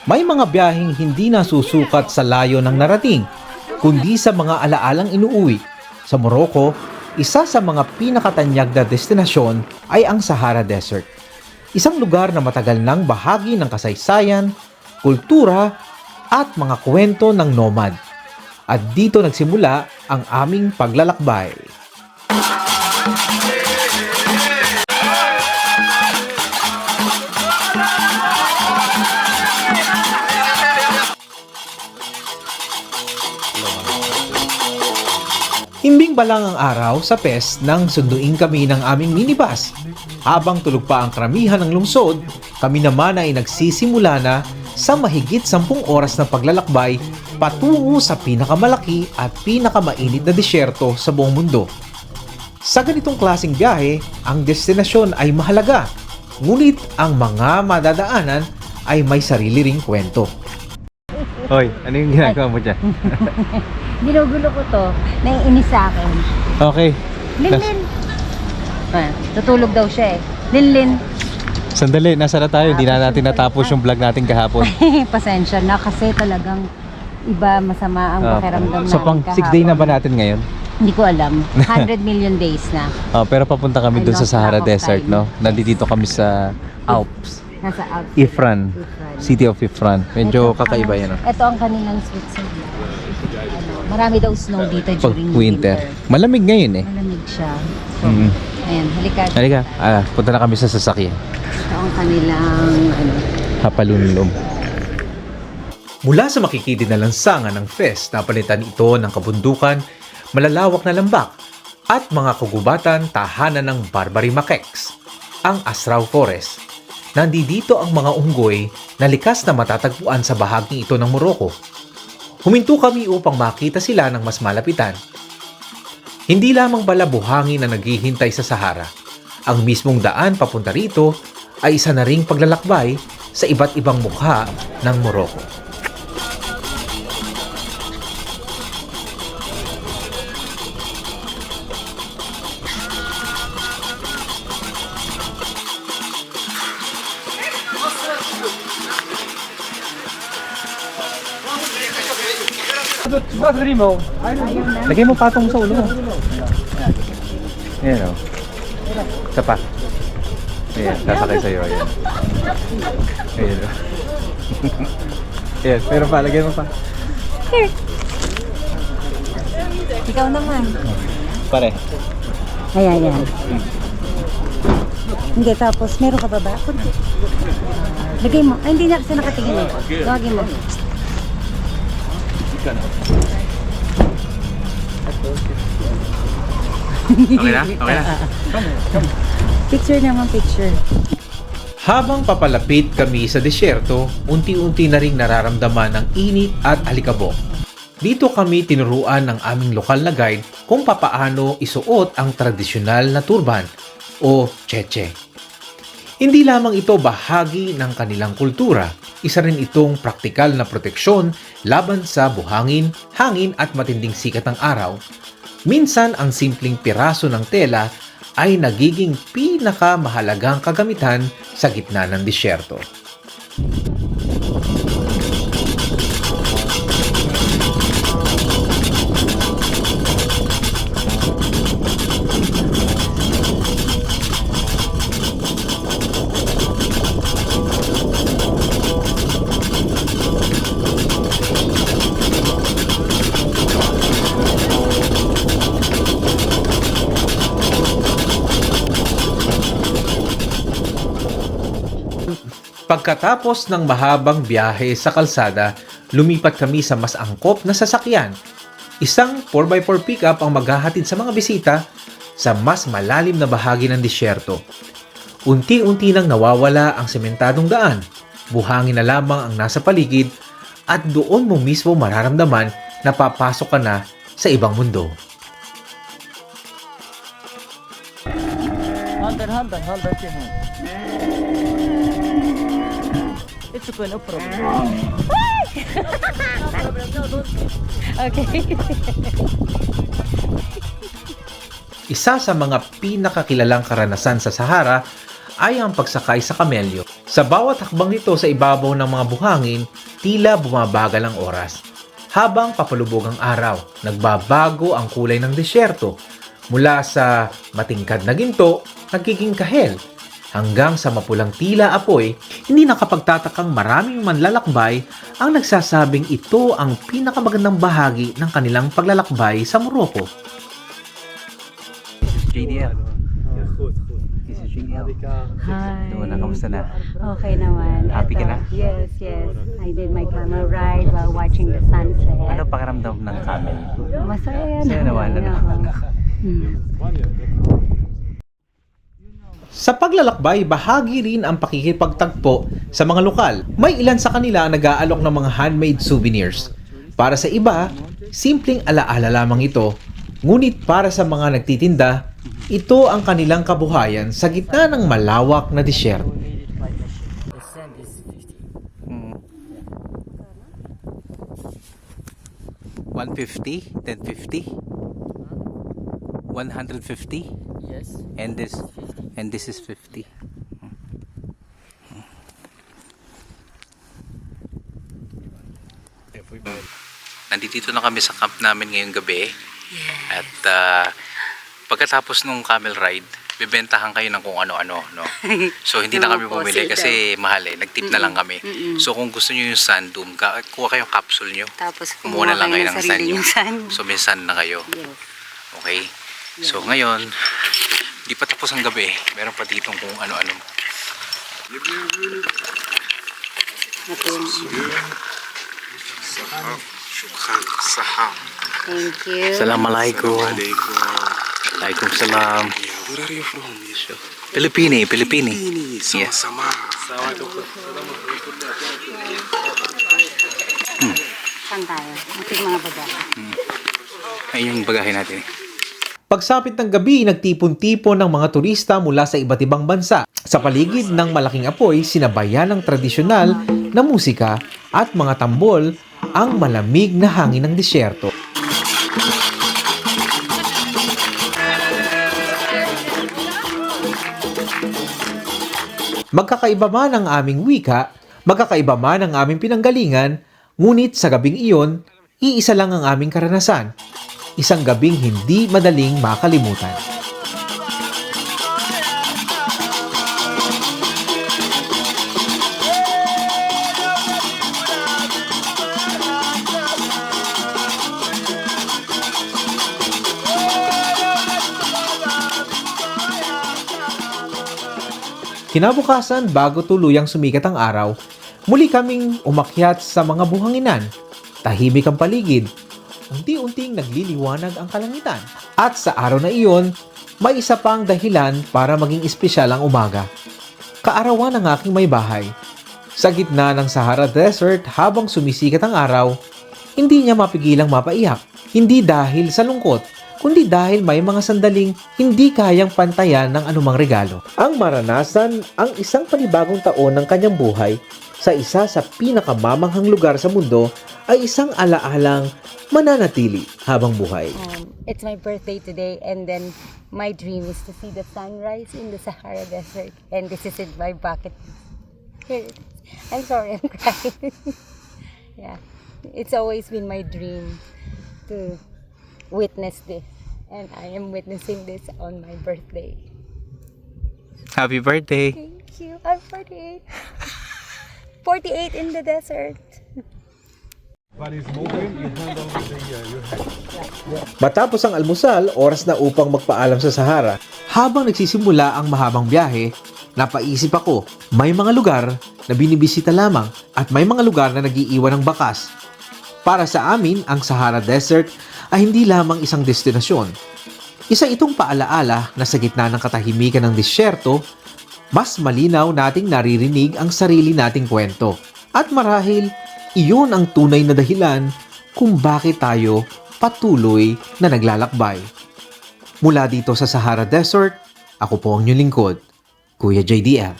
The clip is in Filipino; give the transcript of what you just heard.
May mga biyaheng hindi nasusukat sa layo ng narating, kundi sa mga alaalang inuuwi. Sa Morocco, isa sa mga pinakatanyag na destinasyon ay ang Sahara Desert. Isang lugar na matagal nang bahagi ng kasaysayan, kultura, at mga kwento ng nomad. At dito nagsimula ang aming paglalakbay. Himbing pa lang ang araw sa PES nang sunduin kami ng aming minibus. Habang tulog pa ang karamihan ng lungsod, kami naman ay nagsisimula na sa mahigit 10 oras na paglalakbay patungo sa pinakamalaki at pinakamainit na disyerto sa buong mundo. Sa ganitong klaseng biyahe, ang destinasyon ay mahalaga, ngunit ang mga madadaanan ay may sarili ring kwento. Hoy, ano yung ginagawa mo dyan? Ginugulo ko to. Naiinis sa akin. Okay. Linlin. Tutulog daw siya eh. Linlin. Sandali, nasa na tayo. Hindi na natin natapos yung vlog natin kahapon. Pasensya na kasi talagang iba masama ang pakiramdam So namin pang 6 day na ba natin ngayon? Hindi ko alam. 100 million days na. Pero papunta kami I dun sa lost Sahara track of Desert, time. no? Nandito kami sa Alps. Nasa out. Ifran. City of Ifran. Medyo kakaiba yan. Ito ang kanilang Switzerland. Marami daw snow dito Pag during winter. Malamig ngayon eh. Malamig siya. So, Mm. ayan, halika. Halika, punta na kami sa sasakyan. Ito ang kanilang Hapalunlom. Mula sa makikitid na lansangan ng FES, napalitan ito ng kabundukan, malalawak na lambak, at mga kagubatan tahanan ng Barbary Macaques, ang Asrau Forest. Nandito ang mga unggoy na likas na matatagpuan sa bahaging ito ng Morocco. Huminto kami upang makita sila ng mas malapitan. Hindi lamang pala buhangin na naghihintay sa Sahara. Ang mismong daan papunta rito ay isa na ring paglalakbay sa iba't ibang mukha ng Morocco. Lagay mo patong sa ulo mo. Ayan o. Isa pa. Ayan, sasakay sa'yo. Ayan. Ayan o. Ayan, pero pa, lagay mo pa. Here. Ikaw naman. Pare. Ayan. Hindi, tapos meron ka ba ba? Lagay mo. Ay, hindi na kasi nakatingin eh. Lagay mo. Okay na? Okay na? Picture naman, picture. Habang papalapit kami sa disyerto, unti-unti na ring nararamdaman ng init at alikabok. Dito kami tinuruan ng aming lokal na guide kung papaano isuot ang tradisyonal na turban o cheche. Hindi lamang ito bahagi ng kanilang kultura, isa rin itong praktikal na proteksyon laban sa buhangin, hangin at matinding sikat ng araw. Minsan ang simpleng piraso ng tela ay nagiging pinakamahalagang kagamitan sa gitna ng disyerto. Pagkatapos ng mahabang biyahe sa kalsada, lumipat kami sa mas angkop na sasakyan. Isang 4x4 pickup ang maghahatid sa mga bisita sa mas malalim na bahagi ng disyerto. Unti-unti nang nawawala ang sementadong daan, buhangin na lamang ang nasa paligid at doon mo mismo mararamdaman na papasok ka na sa ibang mundo. It's okay, no problem. Okay. Isa sa mga pinakakilalang karanasan sa Sahara ay ang pagsakay sa kamelyo. Sa bawat hakbang nito sa ibabaw ng mga buhangin, tila bumabagal ang oras. Habang papalubog ang araw, nagbabago ang kulay ng disyerto. Mula sa matingkad na ginto, nagiging kahel. Hanggang sa mapulang tila apoy, hindi nakapagtatakang maraming manlalakbay ang nagsasabing ito ang pinakamagandang bahagi ng kanilang paglalakbay sa Morocco. JDL. This is JDL. Hi. Doon na, kamusta na? Okay naman. Happy ka Eto, na? Yes, yes. I did my camel ride while watching the sunset. Ano pakiramdam ng camel? Masaya Masaya naman, ano? Sa paglalakbay, bahagi rin ang pakikipagtagpo sa mga lokal. May ilan sa kanila ang nag-aalok ng mga handmade souvenirs. Para sa iba, simpleng alaala lamang ito. Ngunit para sa mga nagtitinda, ito ang kanilang kabuhayan sa gitna ng malawak na disyerto. Hmm. 150, 1050, 150. Yes. And this is 50. Nandito na kami sa camp namin ngayong gabi. At pagkatapos nung camel ride, bibentahan kayo ng kung ano-ano, no? So hindi na kami bumili kasi mahal eh. Nagtip na lang kami. So kung gusto niyo yung sand dome, kuha kayong capsule niyo. Tapos Kumuha na lang kayo ng sand sarili niyo. yung sand. So may sand na kayo. Yes. Okay? So ngayon, di pa tapos ang gabi. Meron pa ditong kung ano-ano. Ito yung... Thank you. Assalamualaikum. Waalaikum salam. Where are you from? Pilipini. Yeah. Sama. Saan tayo? Ating mga babae. Ayun yung bagahe natin. Pagsapit ng gabi, nagtipon-tipon ng mga turista mula sa iba't ibang bansa. Sa paligid ng malaking apoy, sinabayan ng tradisyonal na musika at mga tambol ang malamig na hangin ng disyerto. Magkakaiba man ang aming wika, magkakaiba man ang aming pinanggalingan, ngunit sa gabing iyon, iisa lang ang aming karanasan. Isang gabing hindi madaling makalimutan. Kinabukasan, bago tuluyang sumikat ang araw, muli kaming umakyat sa mga buhanginan. Tahimik ang paligid. Unti-unting nagliliwanag ang kalangitan. At sa araw na iyon, may isa pang dahilan para maging espesyal ang umaga. Kaarawan ng aking may bahay. Sa gitna ng Sahara Desert habang sumisikat ang araw, hindi niya mapigilang mapaiyak. Hindi dahil sa lungkot, kundi dahil may mga sandaling hindi kayang pantayan ng anumang regalo. Ang maranasan ang isang panibagong taon ng kanyang buhay sa isa sa pinakamamanghang lugar sa mundo ay isang alaalang mananatili habang buhay. It's my birthday today, and then my dream is to see the sunrise in the Sahara Desert, and this is in my bucket list. Here it is. I'm sorry, I'm crying. Yeah, it's always been my dream to witness this, and I am witnessing this on my birthday. Happy birthday! Thank you. I'm 48. 48 in the desert. Matapos ang almusal, oras na upang magpaalam sa Sahara. Habang nagsisimula ang mahabang biyahe, napaisip ako, may mga lugar na binibisita lamang at may mga lugar na nagiiwan ng bakas. Para sa amin, ang Sahara Desert ay hindi lamang isang destinasyon. Isa itong paalaala na sa gitna ng katahimikan ng disyerto, mas malinaw nating naririnig ang sarili nating kwento. At marahil, iyon ang tunay na dahilan kung bakit tayo patuloy na naglalakbay. Mula dito sa Sahara Desert, ako po ang inyong lingkod, Kuya JDL.